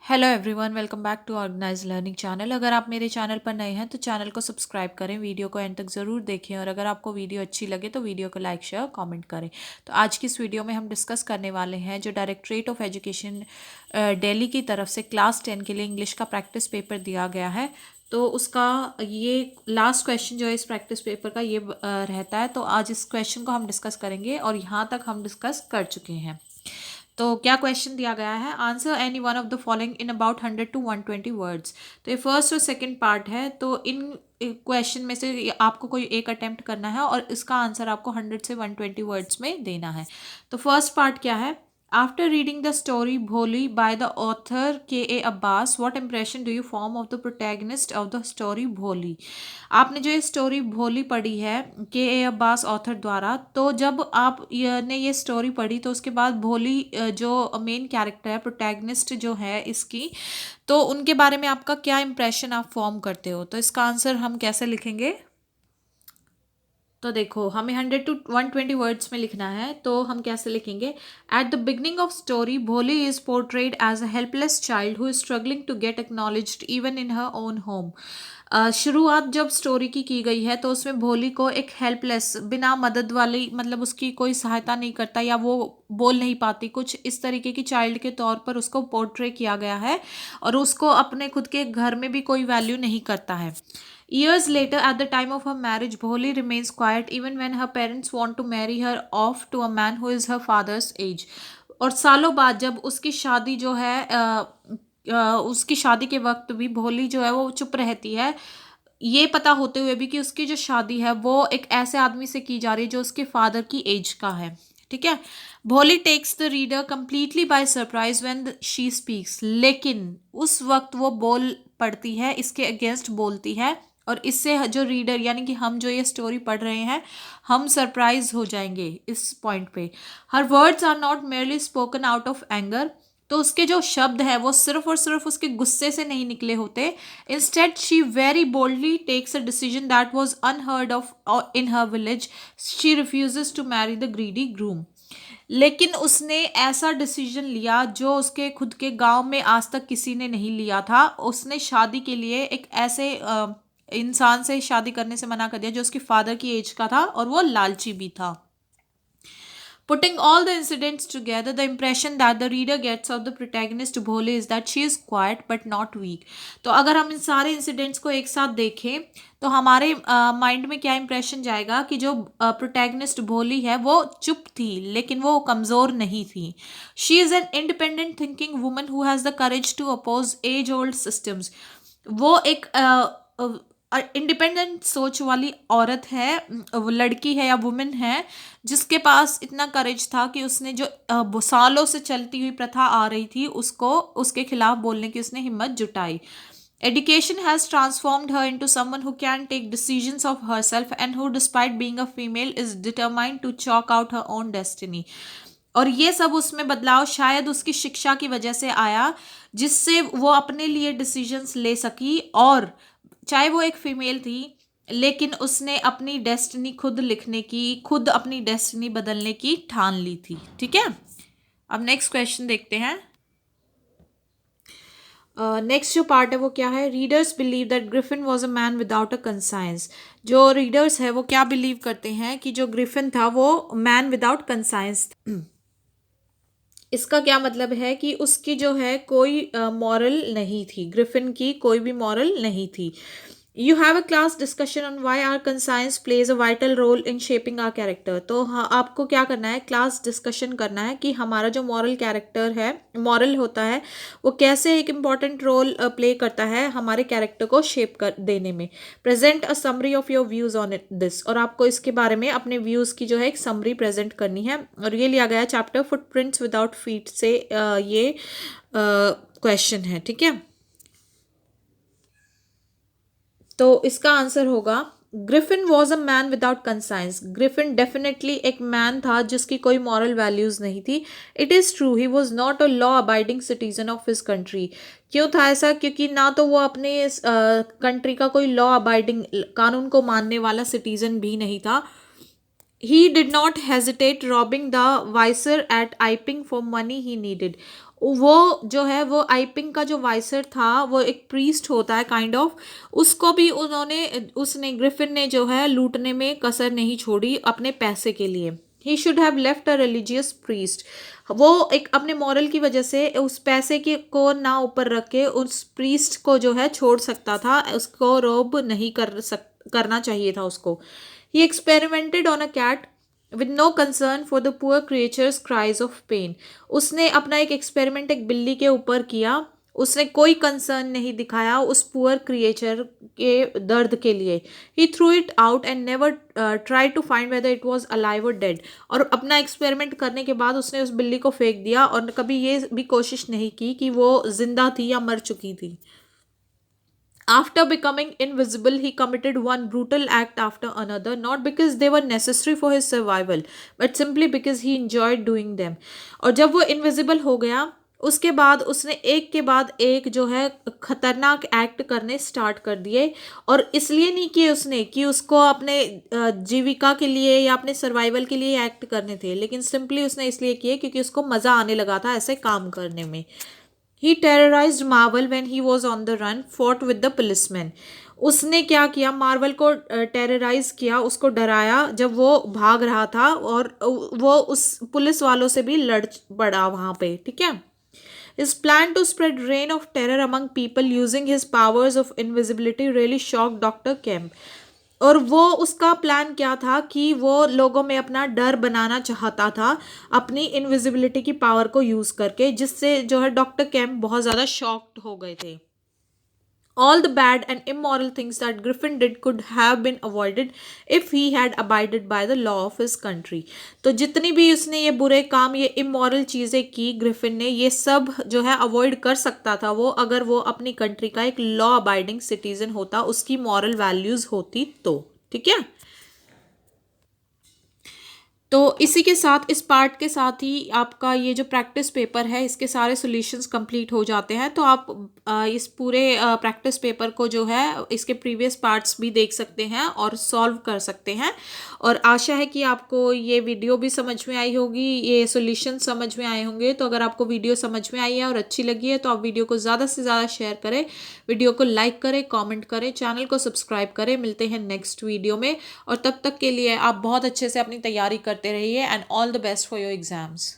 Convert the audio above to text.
Hello everyone, welcome back to organize learning channel. अगर आप मेरे चैनल पर नए हैं तो चैनल को सब्सक्राइब करें, वीडियो को एंड तक ज़रूर देखें और अगर आपको वीडियो अच्छी लगे तो वीडियो को लाइक शेयर कमेंट करें। तो आज की इस वीडियो में हम डिस्कस करने वाले हैं जो डायरेक्टरेट ऑफ एजुकेशन दिल्ली की तरफ से क्लास 10 के लिए इंग्लिश का प्रैक्टिस पेपर दिया गया है। तो उसका ये लास्ट क्वेश्चन जो है इस प्रैक्टिस पेपर का ये रहता है। तो आज इस क्वेश्चन को हम डिस्कस करेंगे और यहाँ तक हम डिस्कस कर चुके हैं। तो क्या क्वेश्चन दिया गया है, answer any one of the following in about 100 to 120 words. तो ये फर्स्ट और सेकंड पार्ट है। तो इन क्वेश्चन में से आपको कोई एक अटेम्प्ट करना है और इसका आंसर आपको 100 से 120 वर्ड्स में देना है। तो फर्स्ट पार्ट क्या है, आफ्टर रीडिंग द स्टोरी भोली बाय द ऑथर के Abbas, what impression do you form of the protagonist of the story भोली। आपने जो ये स्टोरी भोली पढ़ी है के अब्बास ऑथर द्वारा, तो जब आप ने ये स्टोरी पढ़ी तो उसके बाद भोली जो मेन कैरेक्टर है, प्रोटैगनिस्ट जो है इसकी, तो उनके बारे में आपका क्या इंप्रेशन आप फॉर्म करते हो। तो इसका आंसर हम कैसे लिखेंगे, तो देखो हमें 100 to 120 वर्ड्स में लिखना है। तो हम कैसे लिखेंगे, at the beginning of story Bholi is portrayed as a helpless child who is struggling to get acknowledged even in her own home. शुरुआत जब स्टोरी की गई है तो उसमें भोली को एक हेल्पलेस, बिना मदद वाली, मतलब उसकी कोई सहायता नहीं करता या वो बोल नहीं पाती, कुछ इस तरीके की चाइल्ड के तौर पर उसको पोर्ट्रे किया गया है और उसको अपने खुद के घर में भी कोई वैल्यू नहीं करता है। Years later, at the time of her marriage, Bholi remains quiet even when her parents want to marry her off to a man who is her father's age. और सालों बाद जब उसकी शादी जो है उसकी शादी के वक्त भी भोली जो है वो चुप रहती है, ये पता होते हुए भी कि उसकी जो शादी है वो एक ऐसे आदमी से की जा रही है जो उसके फादर की एज का है। ठीक है। Bholi takes the reader completely by surprise when she speaks, लेकिन उस वक्त वो बोल पड़ती है, इसके अगेंस्ट बोलती है और इससे जो रीडर यानी कि हम जो ये स्टोरी पढ़ रहे हैं हम सरप्राइज हो जाएंगे इस पॉइंट पे। Her words are not merely spoken out of anger, तो उसके जो शब्द हैं वो सिर्फ और सिर्फ उसके गुस्से से नहीं निकले होते। Instead she very boldly takes a decision that was unheard of in her village, she refuses to marry the greedy groom. लेकिन उसने ऐसा डिसीजन लिया जो उसके खुद के गांव में आज तक किसी ने नहीं लिया था। उसने शादी के लिए एक ऐसे इंसान से शादी करने से मना कर दिया जो उसके फादर की एज का था और वो लालची भी था। Putting all the incidents together, the impression that the reader gets of the protagonist Bhole is that she is quiet but not weak. तो अगर हम इन सारे इंसिडेंट्स को एक साथ देखें तो हमारे माइंड में क्या इंप्रेशन जाएगा कि जो प्रोटैगनिस्ट भोली है वो चुप थी लेकिन वो कमज़ोर नहीं थी। She is an independent thinking woman who has the courage to oppose age old systems. वो एक इंडिपेंडेंट सोच वाली औरत है, वो लड़की है या वुमेन है जिसके पास इतना करेज था कि उसने जो सालों से चलती हुई प्रथा आ रही थी उसको उसके खिलाफ बोलने की उसने हिम्मत जुटाई। Education has transformed her into someone who can take decisions of herself and who, despite being a female, is determined to chalk out her own destiny. और ये सब उसमें बदलाव शायद उसकी शिक्षा की वजह से आया जिससे वो अपने लिए डिसीजंस ले सकी और चाहे वो एक फीमेल थी लेकिन उसने अपनी डेस्टिनी खुद लिखने की, खुद अपनी डेस्टिनी बदलने की ठान ली थी। ठीक है। अब नेक्स्ट क्वेश्चन देखते हैं। नेक्स्ट जो पार्ट है वो क्या है, readers believe that Griffin was a man without a conscience. जो रीडर्स है वो क्या बिलीव करते हैं कि जो ग्रिफिन था वो मैन विदाउट कंसाइंस। इसका क्या मतलब है कि उसकी जो है कोई मॉरल नहीं थी, ग्रिफिन की कोई भी मॉरल नहीं थी। You have a class discussion on why our conscience plays a vital role in shaping our character. तो हाँ, आपको क्या करना है, क्लास डिस्कशन करना है कि हमारा जो मॉरल कैरेक्टर है, मॉरल होता है, वो कैसे एक इम्पॉर्टेंट रोल प्ले करता है हमारे कैरेक्टर को शेप कर देने में। Present a summary of your views on it this, और आपको इसके बारे में अपने व्यूज़ की जो है एक समरी प्रेजेंट करनी है। और ये लिया गया चैप्टर फुटप्रिंट्स विदाउट फीट से ये क्वेश्चन है। ठीक है। तो इसका आंसर होगा Griffin was a man without conscience. Griffin definitely एक मैन था जिसकी कोई मॉरल वैल्यूज नहीं थी। It is true he was not a law abiding citizen of his country. क्यों था ऐसा, क्योंकि ना तो वो अपने कंट्री का कोई लॉ अबाइडिंग, कानून को मानने वाला सिटीजन भी नहीं था। He did not hesitate robbing the viceroy at Iping for money he needed. वो जो है वो आइपिंग का जो वाइसर था वो एक प्रीस्ट होता है काइंड ऑफ, उसको भी उसने ग्रिफिन ने जो है लूटने में कसर नहीं छोड़ी अपने पैसे के लिए। He should have left a religious priest, वो एक अपने मॉरल की वजह से उस पैसे के को ना ऊपर रख के उस प्रीस्ट को जो है छोड़ सकता था, उसको रोब नहीं करना चाहिए था उसको। He experimented on a cat with no concern for the poor creatures cries of pain, उसने अपना एक एक्सपेरिमेंट एक बिल्ली के ऊपर किया, उसने कोई कंसर्न नहीं दिखाया उस पुअर क्रिएचर के दर्द के लिए। He threw it out and never try to find whether it was alive और डेड, और अपना एक्सपेरिमेंट करने के बाद उसने उस बिल्ली को फेंक दिया और कभी ये भी कोशिश नहीं की कि वो जिंदा थी या मर चुकी थी। After becoming invisible, he committed one brutal act after another, not because they were necessary for his survival, but simply because he enjoyed doing them. और जब वो इनविजिबल हो गया उसके बाद उसने एक के बाद एक जो है खतरनाक एक्ट करने स्टार्ट कर दिए, और इसलिए नहीं किए उसने कि उसको अपने जीविका के लिए या अपने सर्वाइवल के लिए एक्ट करने थे, लेकिन सिंपली उसने इसलिए किए क्योंकि उसको मज़ा आने लगा था ऐसे काम करने में। He terrorized Marvel when he was on the run, fought with the policeman, उसने क्या किया, मार्वल को टेरराइज किया, उसको डराया जब वो भाग रहा था, और वो उस पुलिस वालों से भी लड़ पड़ा वहाँ पे, ठीक है। His plan to spread reign of terror among people using his powers of invisibility really shocked Dr. Kemp. और वो उसका प्लान क्या था कि वो लोगों में अपना डर बनाना चाहता था अपनी इनविजिबिलिटी की पावर को यूज़ करके, जिससे जो है डॉक्टर कैम्प बहुत ज़्यादा शॉक्ड हो गए थे। All the bad and immoral things that Griffin did could have been avoided if he had abided by the law of his country. तो जितनी भी उसने ये बुरे काम, ये इमोरल चीज़ें की ग्रिफिन ने, ये सब जो है अवॉइड कर सकता था वो, अगर वो अपनी कंट्री का एक लॉ अबाइडिंग सिटीजन होता, उसकी मॉरल वैल्यूज़ होती तो, ठीक है। तो इसी के साथ, इस पार्ट के साथ ही आपका ये जो प्रैक्टिस पेपर है इसके सारे सॉल्यूशंस कंप्लीट हो जाते हैं। तो आप इस पूरे प्रैक्टिस पेपर को जो है इसके प्रीवियस पार्ट्स भी देख सकते हैं और सॉल्व कर सकते हैं। और आशा है कि आपको ये वीडियो भी समझ में आई होगी, ये सॉल्यूशन समझ में आए होंगे। तो अगर आपको वीडियो समझ में आई है और अच्छी लगी है तो आप वीडियो को ज़्यादा से ज़्यादा शेयर करें, वीडियो को लाइक करें, कॉमेंट करें, चैनल को सब्सक्राइब करें। मिलते हैं नेक्स्ट वीडियो में, और तब तक के लिए आप बहुत अच्छे से अपनी तैयारी करते रहिए, and all the best for your exams.